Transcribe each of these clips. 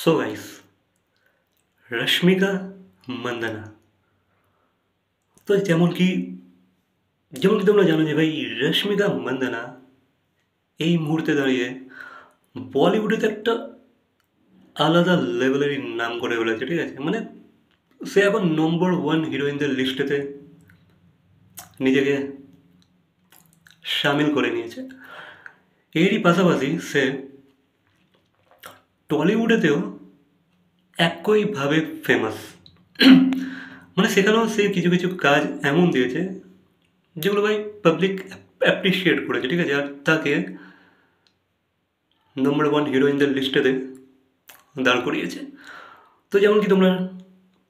So guys, Rashmika Mandanna. তো যেমন কি তোমরা জানো যে ভাই, রশ্মিকা মান্দানা এই মুহূর্তে দাঁড়িয়ে বলিউডে তো একটা আলাদা লেভেলেরই নাম করে ফেলেছে, ঠিক আছে? মানে সে এখন নম্বর 1 হিরোইনদের লিস্টেতে নিজেকে সামিল করে নিয়েছে। এরই পাশাপাশি সে টলিউডেতেও একইভাবে ফেমাস। মানে সেখানেও সে কিছু কিছু কাজ এমন দিয়েছে যেগুলো ভাই পাবলিক অ্যাপ্রিসিয়েট করেছে, ঠিক আছে? আর তাকে নম্বর 1 হিরোইনদের লিস্টেতে দাঁড় করিয়েছে। তো যেমন কি তোমরা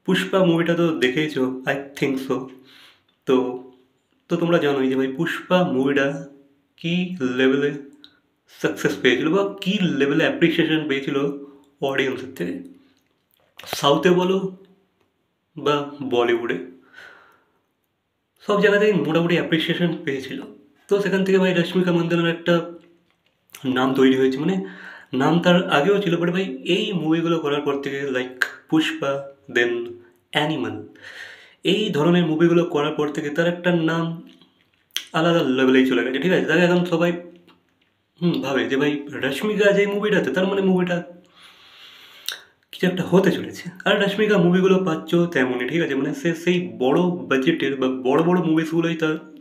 পুষ্পা মুভিটা তো দেখেইছো, আই থিঙ্ক সো। তো তো তোমরা জানোই যে ভাই পুষ্পা মুভিটা কী লেভেলে সাকসেস পেয়েছিল বা কী লেভেলে অ্যাপ্রিসিয়েশন পেয়েছিল অডিয়েন্সের থেকে, সাউথে বলো বা বলিউডে, সব জায়গাতেই মোটামুটি অ্যাপ্রিসিয়েশন পেয়েছিল। তো সেখান থেকে ভাই রশ্মিকা মান্দানার একটা নাম তৈরি হয়েছে। মানে নাম তার আগেও ছিল, বাট ভাই এই মুভিগুলো করার পর থেকে, লাইক পুষ্পা, দেন অ্যানিমাল, এই ধরনের মুভিগুলো করার পর থেকে তার একটা নাম আলাদা লেভেলেই চলে গেছে, ঠিক আছে? তাকে এখন সবাই ভাবে যে ভাই রশ্মিকা যে মুভিটাতে, তার মানে মুভিটা কিছু একটা হতে চলেছে। আর রশ্মিকা মুভিগুলো পাচ্ছ তেমনই, ঠিক আছে? মানে সে সেই বড় বাজেটের বা বড় বড় মুভিসগুলোই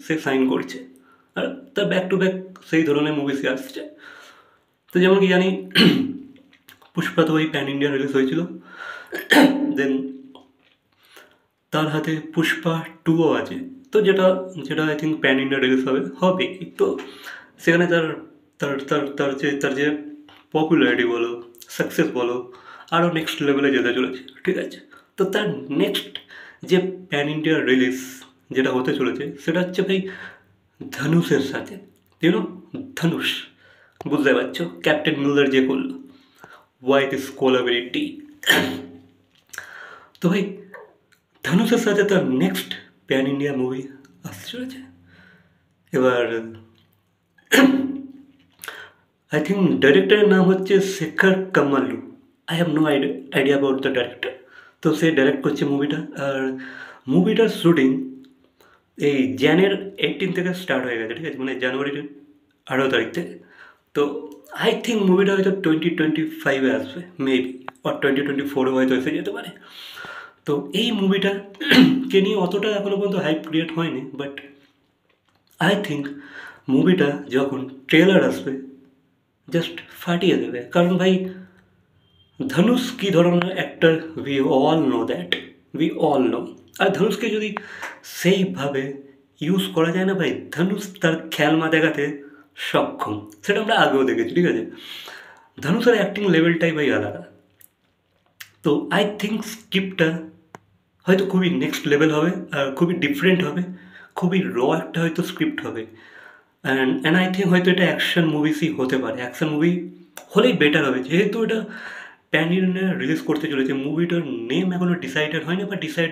সে সাইন করছে, আর তার ব্যাক টু ব্যাক সেই ধরনের মুভিসই আসছে। তো যেমন কি জানি, পুষ্পা তো ওই প্যান ইন্ডিয়া রিলিজ হয়েছিল, দেন তার হাতে পুষ্পা 2ও আছে, তো যেটা যেটা I think pan India release হবে। তো সেখানে তার তার তার তার যে পপুলারিটি বলো, সাকসেস বলো, আরও নেক্সট লেভেলে যেতে চলেছে, ঠিক আছে? তো তার নেক্সট যে প্যান ইন্ডিয়া রিলিজ যেটা হতে চলেছে সেটা হচ্ছে ভাই ধনুষের সাথে। ইউনো, ধনুষ, বুঝতে পারছো? ক্যাপ্টেন মিলার যে করলো ওয়াই দিস কোলাবিলিটি। তো ভাই ধনুষের সাথে তার নেক্সট প্যান ইন্ডিয়া মুভি আসতে চলেছে। এবার আই থিঙ্ক ডাইরেক্টরের নাম হচ্ছে Shekhar Kamalu. I have no idea about the director. তো সে ডাইরেক্ট করছে মুভিটা, আর মুভিটার শুটিং এই জানুয়ারির 18 থেকে স্টার্ট হয়ে গেছে, ঠিক আছে? মানে জানুয়ারির 18 তারিখ থেকে। তো আই থিঙ্ক মুভিটা হয়তো 2025-এ আসবে, মেবি, আর 2024-এও হয়তো এসে যেতে পারে। তো এই মুভিটা কে নিয়ে অতটা এখনও পর্যন্ত হাইপ ক্রিয়েট হয়নি, বাট আই থিঙ্ক মুভিটা যখন ট্রেলার আসবে জাস্ট ফাটিয়ে দেবে। কারণ ভাই ধনুষ কী ধরনের অ্যাক্টার, উই অল নো। আর ধনুষকে যদি সেইভাবে ইউজ করা যায় না ভাই, ধনুষ তার খেলমা দেখাতে সক্ষম, সেটা আমরা আগেও দেখেছি, ঠিক আছে? ধনুষের অ্যাক্টিং লেভেলটাই ভাই আলাদা। তো আই থিঙ্ক স্ক্রিপ্টটা হয়তো খুবই নেক্সট লেভেল হবে, আর খুবই ডিফারেন্ট হবে, খুবই একটা হয়তো স্ক্রিপ্ট হবে। অ্যান্ড আই থিঙ্ক হয়তো এটা অ্যাকশন মুভিসই হতে পারে। অ্যাকশন মুভি হলেই বেটার হবে, যেহেতু এটা প্যান ইন্ডিয়া রিলিজ করতে চলেছে। মুভিটার নেম এখনও ডিসাইডেড হয়নি বা ডিসাইডেড